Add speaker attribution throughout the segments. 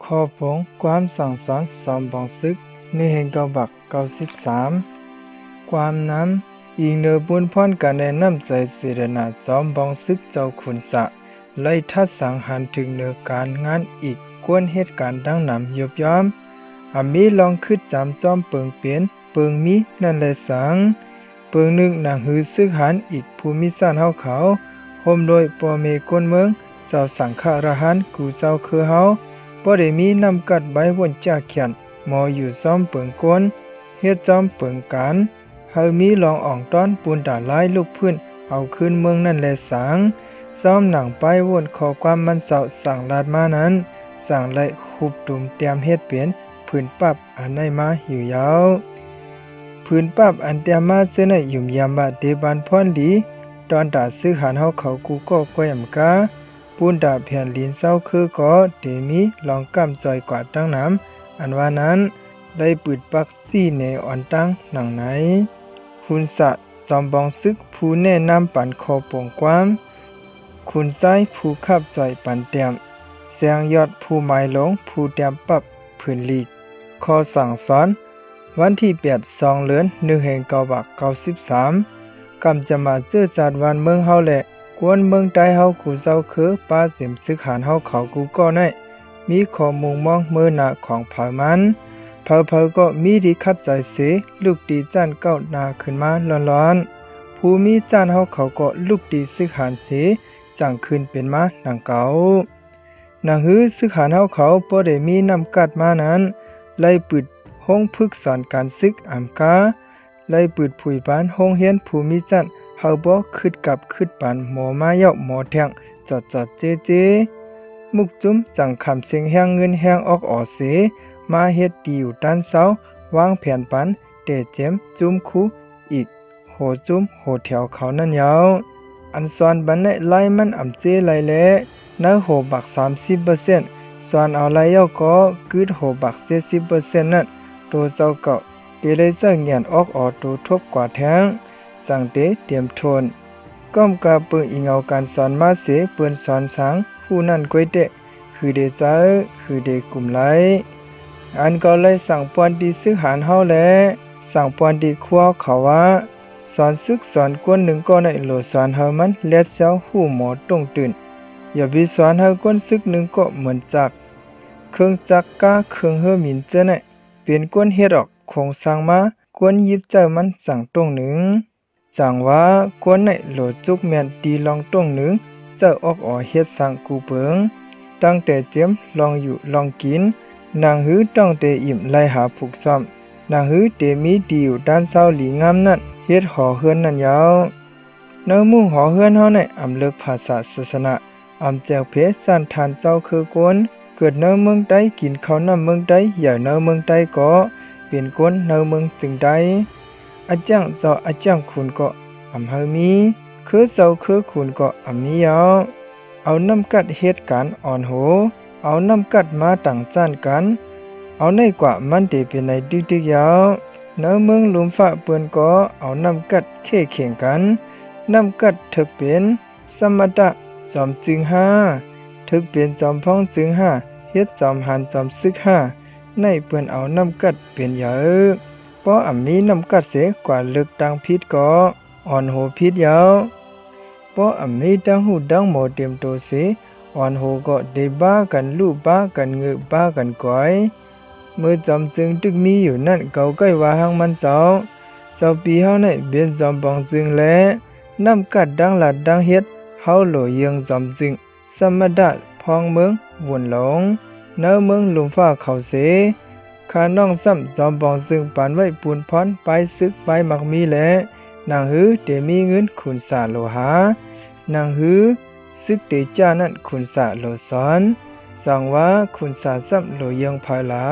Speaker 1: ข้อผงความสั่งสอนสอมบองซึก1แห่งเก้าบัก93ความนั้นอิงเนอบุญพรกันแนะนำใจเสดนาจอมบองซึกเจ้าขุนสะไล่ทัดสังหันถึงเนอการงานอีกกวนเหตุการณ์ดังนำยบย้อมมีลองคิดจำจอมเปิงเปลี่ยนเปิงมีนั่นแหละสังเปิงนึกหนังหือซึกหันอีกภูมิสานเฮาเขาห่มโดยปอเมกวนเมืองเจ้าสังฆราหันกูเจ้าคือเฮาบ่ได้มีนำกัดใบวนจากเขียนหมออยู่ซ้อมเปิงกวนเฮ็ดจอมเปิงการเฮามีลองอ่องต้อนปูนด่าลายลูกพื้นเอาขึ้นเมืองนั่นแหละสังซ้อมหนังไปวนขอความมันเศร้าสั่งลาดมานั้นสั่งไล่หุบตุ่มเตรียมเฮ็ดเปลี่ยนผืนปับอันในมาหิวยาวผืนปับอันเตรียมมาเสื้อในยุ่มยามบะเดบานพรดีตอนด่าซื้อหันเฮาเขากูก็ก้อยมกาปูนด่าแผ่นลินเศร้าคือก็เดมีลองกำจอยกว่าตั้งน้ำอันว่านั้นได้ปืดปักซี่ในอ่อนตั้งหนังไหนคุณสะจอมบองซึกผู้แนะนำปันคอปงความคุณซ้ายผู้ขับจอยปันเตรียมเสียงยอดผู้หมายหลงผู้เตรียมปรับผืนลีกข้อสั่งสอนวันที่8 2เดือน1แห่ง9บัก93กำจะมาเจอจัดวันเมืองเฮาแหละกวนเมืองใต้เฮากูเจ้าคือป้าเสียมซึกหานเฮาเขากูก็ได้มีข้อมุงมองมือหน้าของเผามันเผาก็มีดีคัดใจเสลูกดีจันเก้าหน้าขึ้นมาร้อนๆผู้มีจันเฮาเขาก็ลูกดีซึกหานเสจังขึ้นเป็นมาหนังเก่าหนังหือซึกหานเฮาเขาบ่ได้มีนำกัดมานั้นไล่ปืดห้องพึกสอนการซึกอำกาไล่ปืดผุยปานห้องเฮียนผู้มีจันเฮาบ่คิดกับคิดปานหมอมาเยาะหมอแทงจอดเจมุกจุ้มจังคำเสียงแห้งเงินแห้งออกออเสมาเฮ็ดดีอยู่ด้านเสาวางแผนปันเตเจมจุ้มคูอีกโหจุ้มโหแถวเขานั่นยาวอันซอนบันไดไล่มันอำเจไลแลเนื้อโหบัก 30% ส่วนเอาไล่เยาก็กึดโหบัก 70% นั่นตัวเจ้าเก่าเตเลยเสเงียนออกตัวทบกว่าแท้งสั่งเตเตรียมทนก้อมกาปืนอิงเอาการสอนมาเสปืนสอนสังผู้นั่นก้อยเตคือเดเจอคือเดกลุ่มไลอันก็เลยสั่งปวนดีซื้อหารเฮาแลสั่งปวนดีครัวเขาว่าสอนซึกสอนกวนหนึ่งก็ในโหลสอนเฮามันเล็ดเจ้าหูหมอตรงตื่นอย่าไปสอนเฮากวนซึกหนึ่งก็เหมือนจักเครื่องจักกะเครื่องเฮอหมินเจไหนเป็นกวนเฮ็ดออกคงสั่งมากวนยิบเจ้ามันสั่งตรงหนึ่งจังว่ากวนในโหลจุกแม่นตีลองตรงหนึ่งเจ้าออกเฮ็ดสั่งกูเปิงตั้งแต่เจียมลองอยู่ลองกินนางหือต้องเตอิ่มไล่หาผูกซ้อมนางหือเตมีดีอยู่ด้านเศร้าหลีงามนั่นเฮ็ดหอเฮือนนั่นยาวเนื้อมุ่งหอเฮือนเฮาในอำเลิกภาษาศาสนาอำแจวเพสันทานเจ้าคือกวนเกิดเนื้อเมืองใดกินข้าวน้ำเมืองใดอย่าเนื้อเมืองใดก็เป็นกวนเนื้อเมืองจึงใดอาจังเจ้าอาจังคุณก็อำเฮามีคือเจ้าคือคุณก็อำมียาวเอาน้ำกัดเฮ็ดการอ่อนโหเอาน้ำกัดมาตั้งจานกันเอาในกว่ามันเตเป็นในดึกๆยาวเนื้อเมืองลุมฟ้าเปิ้นก็เอาน้ำกัดเข่งกันน้ำกัดถึกเป็นสมตะจอมจึง5ถึกเป็นจอมพ้องจึง5เฮ็ดจอมหันจอมซึก5ในเปิ้นเอาน้ำกัดเป็นยาเพราะมีน้ำกัดเสกว่าลึกดังพิษก็อ่อนโหพิษยาวเพราะมีดังหูดังหมอเต็มโตเสอ่อนโหก็ได้บ้ากันลูกบ้ากันเงือบ้ากันก้อยเมื่อจำจึงตึกมีอยู่นั่นเก่าใกล้ว่าหังมันเสาปีเฮาในเบียนจอมบองจึงแลน้ำกัดดังหลัดดังเฮ็ดเฮาโหลเยืองจอมจึงสมดะพองเมืองวนหลงเนื้อเมืองลุมฟ้าเขาเสข้าน้องซ้ำจอมบองจึงปานไว้ปูนพรไปซึกไปมักมีแลนางหือเตมีเงินขุนสาโลหานางหือซึกเตจ้านั่นขุนสาโลสอนสั่งว่าขุนสาซ้ำโลเยืองภายหลา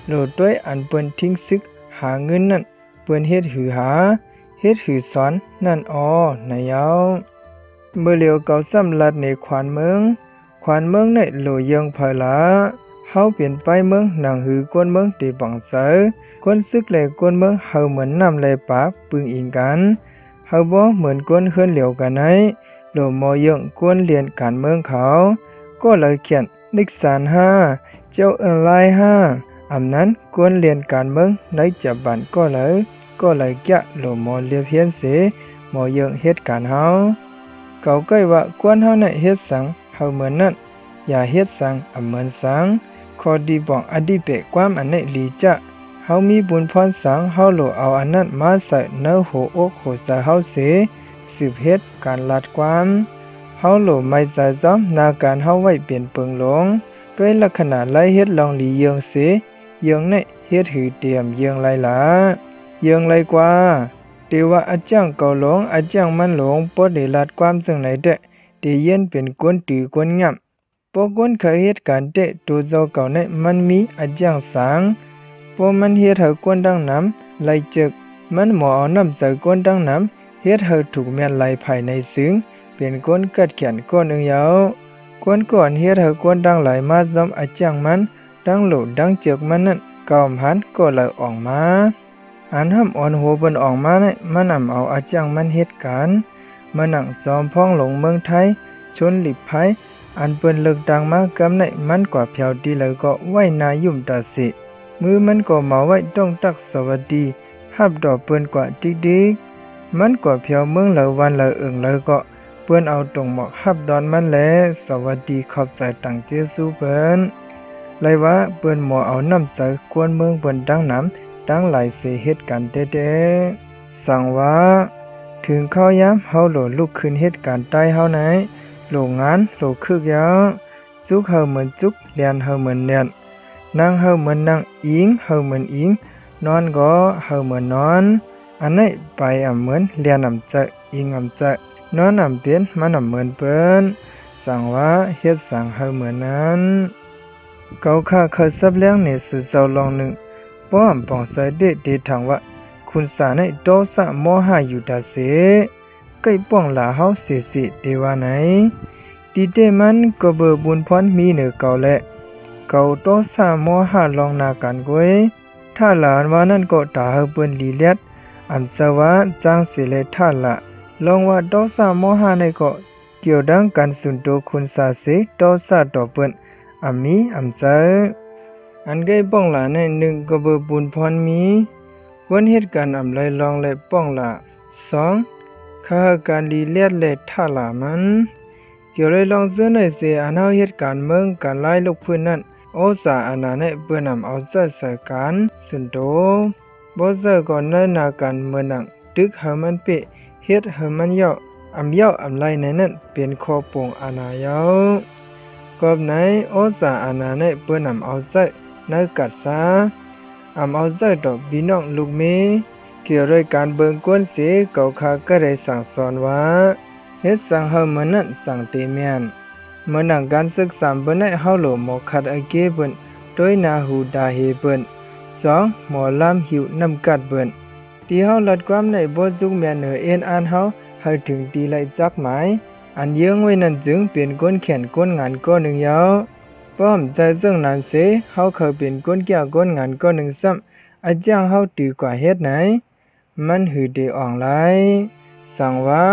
Speaker 1: โลด้วยอันเปิ้นทิ้งซึกหาเงินนั่นเปิ้นเฮ็ดหือหาเฮ็ดหือสอนนั่นนายาวเมื่อเหลียวเก่าซ้ำลัดในขวานเมืองในโลเยืองภายหลาเฮาเปลี่ยนไปเมืองนางหือกวนเมืองเตบังเสอกวนซึกและกวนเมืองเฮาเหมือนน้ำไหลปากปึงอิงกันเฮาบ่เหมือนกวนเฮือนเหลียวกันให้โลมอเยืองกวนเรียนการเมืองเขาก็เลยเขียน นิกสาร5เจ้าไล5อำนั้นกวนเรียนการเมืองในจับบันก็เลยแกะโลหมอเลียเพียนเสหมอยังเหตุการณ์เฮาเขาใกล้ว่ากวนเฮาในเฮ็ดสังเฮาเหมือนนั้นอย่าเฮ็ดสังเหมือนสังขอดีบอกอดีเปความอันนี้ลีจะเฮามีบุญพรสังเฮาโลเอาอันนั้นมาใส่เนื้อหัวอกหัวใจเฮาเสสืบเฮ็ดการลัดความเฮาโลไม่ใส่ซ้อมนาการเฮาไว้เปลี่ยนเปิงหลงด้วยลักษณะไล่เฮ็ดลองลีเยืองเสเยืองในเฮ็ดหือเตรียมเยืองไล่ละเยืองไล่กว่าเตว่าอาจารย์เก่าหลงอาจารย์มันหลงปอได้ลัดความซึ่งไหนเดะเตเย็นเป็นกวนตือกวนงับปอกวนเคยเฮ็ดการเตะตัวเจ้าเก่าในมันมีอาจารย์สังพอมันเฮ็ดให้กวนดังน้ำไหลจึกมันหมอเอาน้ำใส่กวนดังน้ำเฮ็ดให้ถูกแม่นไหลภายในซึ้งเป็นกวนกัดแขนก้อนยาวกวนก่อนเฮ็ดให้กวนดังไหลมาซ้ำอาจารย์มันดังโหลดังจึกมันนั่นกอมหันก็เลยออกมาอันห้ำอ่อนหัวบนออกมาเนี่ยมันนำเอาอาจารย์มันเฮ็ดการมานั่งจอมพ้องหลงเมืองไทยชนหลีบไผอันเปิ้นเลิกดังมากำในมันกว่าเพียวดีแล้วก็ไว้นายุ่มตาสิมือมันก็มาไว้ต้องตักสวัสดีฮับดอกเปิ้นกว่าดิกๆมันกว่าเพียวเมืองเหลาวันเหลาเอิงแล้วก็เปิ้นเอาตรงหมอกฮับดอนมันแลสวัสดีขอบใจตังเจซูเปิ้นไลว่าเปิ้นหมอเอาน้ำใจกวนเมืองเปิ้นดังน้ำดังหลายเสเหตุการณ์เด้ๆสั่งว่าถึงเข้ายามเฮาโหลลุกขึ้นเหตุการณ์ใต้เฮาไหนโหลงานโหลคึกยาวจุกเฮาเหมือนจุกเลียนเฮาเหมือนเลียนนั่งเฮาเหมือนนั่งอิงเฮาเหมือนอิงนอนก็เฮาเหมือนนอนอันไหนไปเหมือนเลียนใจอิงใจนอนเปลี่ยนมันเหมือนเปิ้นสั่งว่าเฮ็ดสั่งเฮาเหมือนนั้นเกาค่าเคยซับเลี้ยงในสุเจ้าลองหนึ่งป้อมปองใส่เดทางว่าคุณสาในโตสะมอหาอยู่ดาเสใกล้ป้องหลาเฮาเสเดว่าไหนดีเดมันก็เบอบุญพรมีเหนือเก่าและเก่าโตสะมอหาลองนากันกวยถ้าหลานว่านั่นก็ตาเฮาเปิ้นลีเลียดอันสวะจางเสเลท่าละลองว่าโตสะมอหาในก็เกี่ยวดังกันสุนโตคุณสาเสโตสะต่อเปิ้นมีใจอันใกล้ป้องหลาในหนึ่งก็เบอบุญพรมีวันเหตุการณ์ไรลองและป้องหลา2ข้าการลีเลียดและท่าหลามันเกี่ยวไรลองเสื้อในเสียอันเฮาเหตุการณ์เมืองการไล่ลูกพื้นนั้นโอสาอันนั้นในเปื้อนำเอาใจใส่การสุนโตบ่เจอก่อนในนาการเมืองนังดึกเฮามันเปเฮ็ดเฮามันเยาไรในนั้นเป็นข้อปงอาณายาวกอบไหนโอสาอาณาในเปิ้นนำเอาใจในกัดซาเอาใจดอกพี่น้องลูกเมเกี่ยวด้วยการเบิงกวนเสเก่าคาก็ได้สั่งสอนว่าเฮ็ดสั่งเฮาเหมือนนั้นสั่งเตเมียนเมื่อนังการศึกษาเปิ้นได้เฮาโหลหมอคัดไอเกเปิ้นโดยนาหูดาเฮเปิ้น2หมอลำหิวนำกัดเปิ้นที่เฮาลัดความในบ่จุกแม่นเอ็นอ่านเฮาให้ถึงตีไลจักหมายอันเยื้องไว้นั้นจึงเป็นก้นแขนก้นงานก้อนหนึ่งยาวป้อมใจซึ่งนั้นเสเฮาเคยเป็นก้นแก้วก้นงานก้อนหนึ่งซ้ำอาจารย์เฮาตีกว่าเฮ็ดไหนมันหือเดอ่องไหลสั่งว่า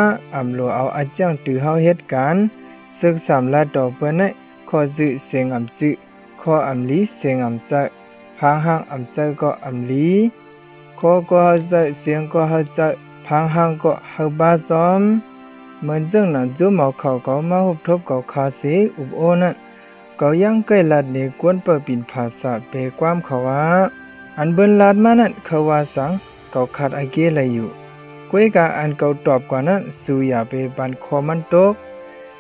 Speaker 1: โลเอาอาจารย์ตือเฮาเฮ็ดการศึกษาละต่อเปิ้นให้ข้อจื้อเสียงจื้อข้อลีเสียงใจพังหังใจก็ลีข้อก็เฮาใจเสียงก็เฮาใจพังหังก็เฮาบาซ้อมเหมือนซึ่งนั้นจู่หมอเขามาหุบทบเขาคาเสอุบโอนั่นเขายังใกล้ลัดในกวนเปิดปิ่นภาษาเปความเขาว่าอันเบิ้นลัดมานั่นเขาว่าสังเขาขาดไอเกเลยอยู่ก้วยกาอันเขาตอบกว่านั้นสู่อย่าไปบันคอมันตก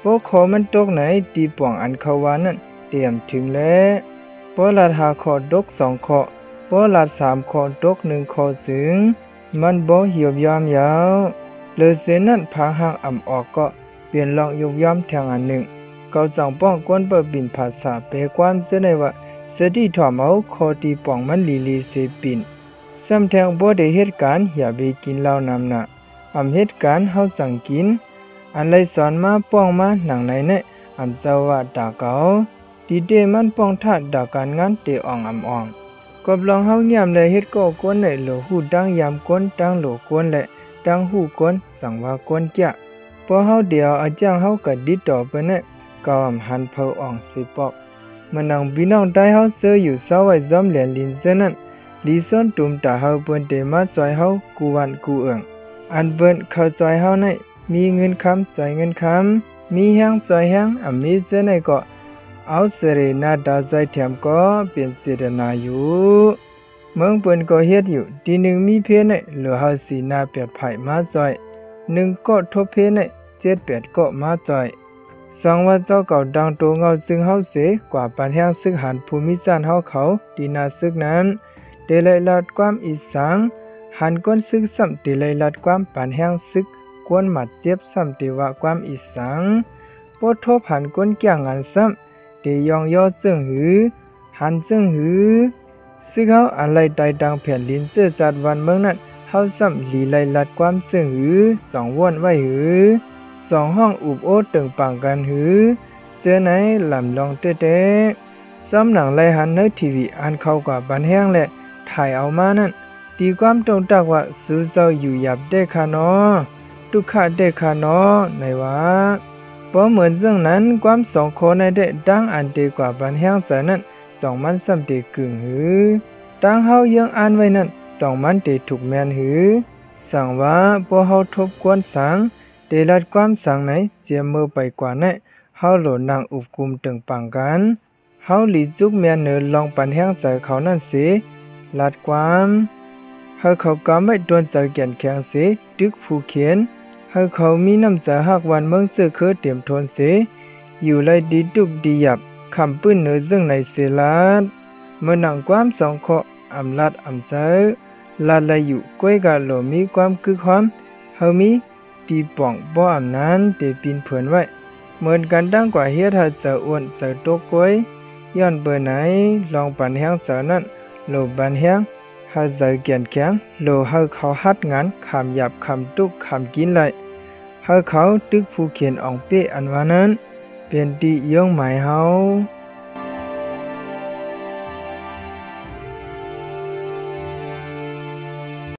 Speaker 1: พวกคอมันตกไหนตีป่องอันเขาว่านั่นเตรียมถึงแล้วพอลัดหาคอดก2คอพอลัด3คอดก1คอถึงมันบ่เหี่ยวยามยาวเลยเสนั้นพาหังออกก็เปลี่ยนลองยกย่ำแทงอันหนึ่งเขาจังป้องกวนเปิดบินภาษาเปความเสนว่าเสดีถอมเอาคอตีป่องมันลีเสปินซ้ำแทงบ่ได้เหตุการณ์อย่าไปกินเหล้านำน่ะเหตุการณ์เฮาสั่งกินอันเลยสอนมาป้องมาหนังไหนเนี่ยเจ้าว่าตาเก่าดีเดมันป้องทัดดาการงานเตอ่องอ่องกบลองเฮาเงียบเลยเฮ็ดก็กวนในโหลหูดังยามกวนดังโหลกวนและดังหูกวนสั่งว่ากวนแก่พอเฮาเดียวอาจารย์เฮาก็ดิดต่อไปเนี่ยก็หันเผาอ่องสิปอก มันนังพี่น้องได้เฮาเสืออยู่เศร้าไว้ซ้อมเหรียญลินเซนั้นลีซ้อนตุ่มตาเฮาเปิ้นเตมาจอยเฮากูวันกูเอิงอันเปิ้นเข้าจอยเฮาในมีเงินคำจอยเงินคำมีแฮงจอยแฮงอำมีเสในก็เอาเสเรนาดาจอยแถมก็เป็นเจตนาอยู่เมืองเปิ้นก็เฮ็ดอยู่ทีหนึ่งมีเพในเหลือเฮาสีนาเปียดไผ่มาจอยหนึ่งก็ทบเพใน7-8ก็มาจอยสังว่าเจ้าเก่าดังโตเงาซึ่งเฮาเสกว่าปันแห่งซึกหันภูมิจานเฮาเขาดีนาซึกนั้นเดลัยลัดความอีสังหันก้นซึกซ้ำเดลัยลัดความปันแห่งซึกกวนหมัดเจ็บซ้ำเดว่าความอีสังปดทบหันก้นแก่งงานซ้ำเดยองย่อจึงหือหันจึงหือซึกเฮาอะไรใดดังแผ่นดินเสื้อจัดวันเมืองนั้นเฮาซ้ำลีไลลัดความซึ่งหือสองว่นไว้หือสองห้องอุบโอตึงปังกันหือเสื้อไหนลำลองเตะซ้ำหนังไลหันในทีวีอันเข้ากว่าบันแห้งและถ่ายเอามานั่นตีความตรงตักว่าสู้เจ้าอยู่หยับได้ค่ะนอทุกขะได้ค่ะนอในว่าพอเหมือนเรื่องนั้นความสองคนในได้ดังอันเดกว่าบันแห้งใจนั้นสองมันซ้ำเดกึ่งหือดังเฮายังอ่านไว้นั่นสองมันเดถูกแมนหือสั่งว่าพอเฮาทบกวนสังเดลัดความสังไหนเจียมมือไปกว่าไหนเฮาโหลนางอุบกุมตึงปังกันเฮาหลีจุกแมนเนอลองปันแห้งใจเขานั่นสิลัดความเฮาเขาก็ไม่โดนใจแก่นแข็งสิดึกผู้เขียนเฮาเขามีน้ำใจฮักวันเมืองเสือคือเตรียมทนสิอยู่ไล่ดีดุกดีหยับคำปื้นเนื้อซึ่งในเสลัดเมื่อนังความสองข้ออำลัดอำใจลาลายอยู่ก้วยกะโหลมีความคือความเฮามีตีป่องบ่อำนั้นเตปินเผินไว้เหมือนกันดังกว่าเฮ็ดให้เจออ้วนเจอตกก้วยย้อนเบอร์ไหนลองปันแห้งเจอนั้นโลบันแห้งเฮาเจอเกียนแข็งโลเฮาเขาฮัดงานคำหยับคำตุกคำกินเลยเฮาเขาตึกผู้เขียนอองเป้อันว่านั้นเป็นติยงหมายเฮา